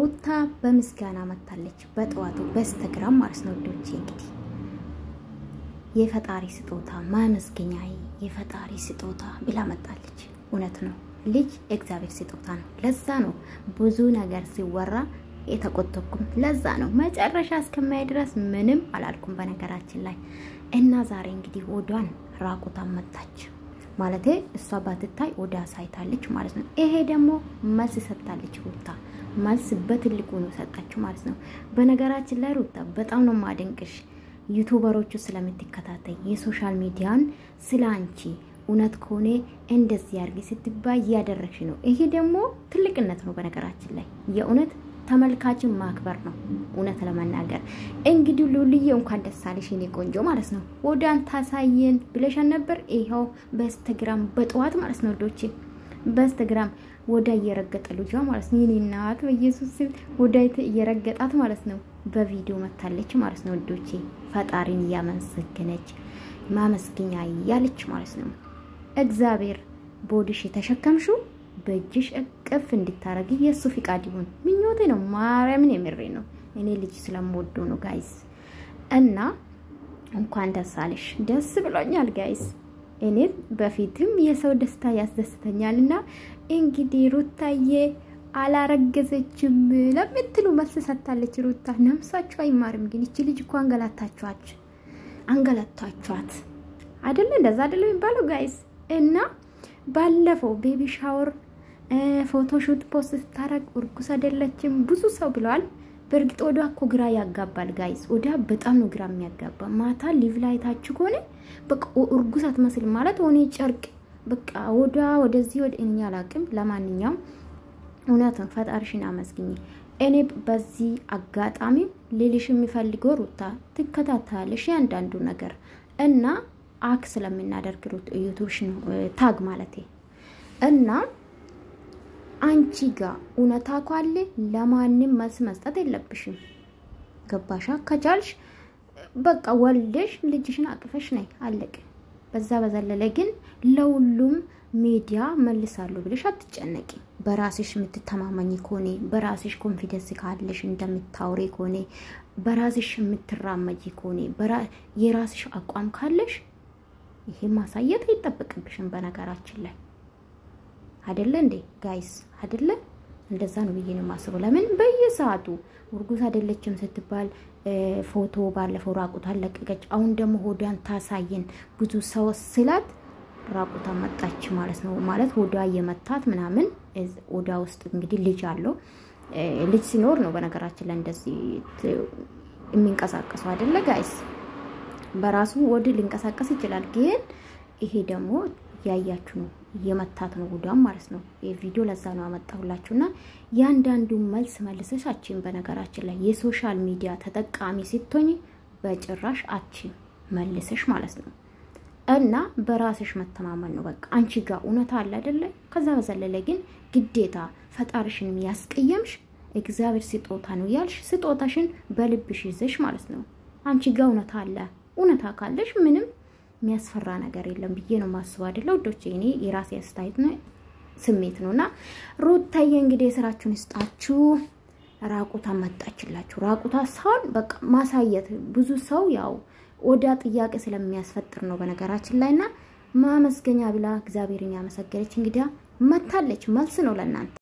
ሩታ በምስጋና መጣለች በጠዋቱ በኢንስታግራም ማለት ነው ዶቼ እንግዲህ የፈጣሪ ስጦታ ማመስገኛዬ የፈጣሪ ስጦታ ብላ መጣለች እውነት ነው ልጅ እግዚአብሔር ስጦታ ነው ለዛ ነው ብዙ ነገር ሲወራ የተቆጠቁም ለዛ ነው መጨረሻ እስከማይ ድረስ ምንም አላልኩም በነገራችን ላይ እና ዛሬ እንግዲህ ወዷን ራቁታ መጣች ማለት እሷ ባትታይ ወዳ ሳይታለች ማለት ነው ይሄ ደግሞ መልስ ሰጣለች ሩታ መልስ በትልቁ ነው ሰጣችሁ ማለት ነው በነገራችን ላይ ሩታ በጣም ነው ማደንቅሽ ዩቲዩበሮቹ ስለምትከታተይ የሶሻል ሚዲያን ስላንቺ እውነት ኮኔ እንደዚህ ያርጊ ስትባይ ያደረግሽ ነው ይሄ ደግሞ ትልቅነት ነው በነገራችን ላይ የእውነት ተመልካችን ማክበር ነው እውነት ለማናገር እንግዲህ ሉልዬ እንኳን ደስ አለሽ የኔ ቆንጆ ማለት ነው ወዳን ታሳየን ብለሻል ነበር ይሄው በኢንስታግራም በጠዋት ማለት ነው ዶቼ በኢንስታግራም ወዳ እየረገጠ ልጇ ማለት ነው የኔ እናት በኢየሱስ ወዳይተ እየረገጣት ማለት ነው በቪዲዮ መታለች ማለት ነው ዶቼ ፈጣሪን ያመሰግነች ማመስገኛ ያለች ማለት ነው እግዚአብሔር ቦዲሽ ተሸከምሹ በእጅሽ እቅፍ እንድታረጊ የሱ ፍቃድ ይሁን ምኞቴ ነው ማርያምን የምሬ ነው እኔ ልጅ ስለምወደው ነው ጋይስ እና እንኳን ደስ አለሽ ደስ ብሎኛል ጋይስ እኔ በፊትም የሰው ደስታ ያስደስተኛልና እንግዲህ ሩታዬ አላረገዘችም ለምትሉ መልስ ሰጣለች ሩታ ነምሳችሁ አይማርም ግን እቺ ልጅ እኮ አንገላታችኋት አይደለ እንደዛ አይደለ የሚባለው ጋይስ እና ባለፈው ቤቢ ሻወር ፎቶሹት ፖስት ታረግ እርጉዝ አይደለችም ብዙ ሰው ብለዋል በርግጥ ወዳ እኮ ግራ ያጋባል ጋይስ ወዳ በጣም ነው ግራ የሚያጋባ ማታ ሊቭ ላይ ታችሁ ኮኔ በቃ እርጉዝ አትመስል ማለት ሆኔ ጨርቅ በቃ ወዳ ወደዚህ ወደ እኛ አላቅም ለማንኛውም እውነትን ፈጣሪሽን አመስግኝ እኔ በዚህ አጋጣሚ ሌሊሽ የሚፈልገው ሩታ ትከታታለሽ ያንዳንዱ ነገር እና አክስ ለምናደርግ ዩቲዩብሽ ነው ታግ ማለቴ እና አንቺ ጋር እውነታ ካለ ለማንንም መልስ መስጠት የለብሽም ገባሻ ከቻልሽ በቃ ወልደሽ ልጅሽን አቅፈሽ ነይ አለቀ በዛ በዘለለ ግን ለሁሉም ሚዲያ መልሳሉ ብለሽ አትጨነቂ በራስሽ የምትተማመኝ ኮኔ በራስሽ ኮንፊደንስ ካለሽ እንደምታውሪ ኮኔ በራስሽ የምትራመጂ ኮኔ የራስሽ አቋም ካለሽ ይሄ ማሳየት አይተበቅብሽም በነገራችን ላይ አይደለ እንዴ ጋይስ አይደለ እንደዛ ነው ብዬ ነው ማስበው ለምን በየሰዓቱ እርጉዝ አይደለችም ስትባል ፎቶ ባለፈው ራቁታ ለቀቀች አሁን ደግሞ ሆዳን ታሳየን ብዙ ሰው ስላት ራቁታ መጣች ማለት ነው ማለት ሆዳ የመታት ምናምን ሆዳ ውስጥ እንግዲህ ልጅ አለው ልጅ ሲኖር ነው በነገራችን ላይ እንደዚህ የሚንቀሳቀሰው አይደለ ጋይስ በራሱ ወደ ሊንቀሳቀስ ይችላል ግን ይሄ ደግሞ ያያችሁ ነው የመታት ነው ሆዳም ማለት ነው የቪዲዮ ለዛ ነው አመጣሁላችሁና ያንዳንዱ መልስ መልሰሻችን በነገራችን ላይ የሶሻል ሚዲያ ተጠቃሚ ስትሆኚ በጭራሽ አቺ መልሰሽ ማለት ነው እና በራስሽ መተማመን ነው በቃ አንቺ ጋር እውነት አለ አይደለ ከዛ በዘለለ ግን ግዴታ ፈጣሪሽን ያስቀየምሽ እግዚአብሔር ስጦታ ነው ያልሽ ስጦታሽን በልብሽ ይዘሽ ማለት ነው አንቺ ጋር እውነት አለ እውነታ ካለሽ ምንም የሚያስፈራ ነገር የለም ብዬ ነው ማስበው አይደለ ወዶቼ እኔ የራሴ አስተያየት ነው ስሜት ነውና ሩታዬ እንግዲህ ስራችሁን ይስጣችሁ ራቁታ መጣችላችሁ ራቁታ ሳን በቃ ማሳየት ብዙ ሰው ያው ወዳ ጥያቄ ስለሚያስፈጥር ነው በነገራችን ላይና ማመስገኛ ብላ እግዚአብሔርን ያመሰገነች እንግዲህ መታለች መልስ ነው ለናንተ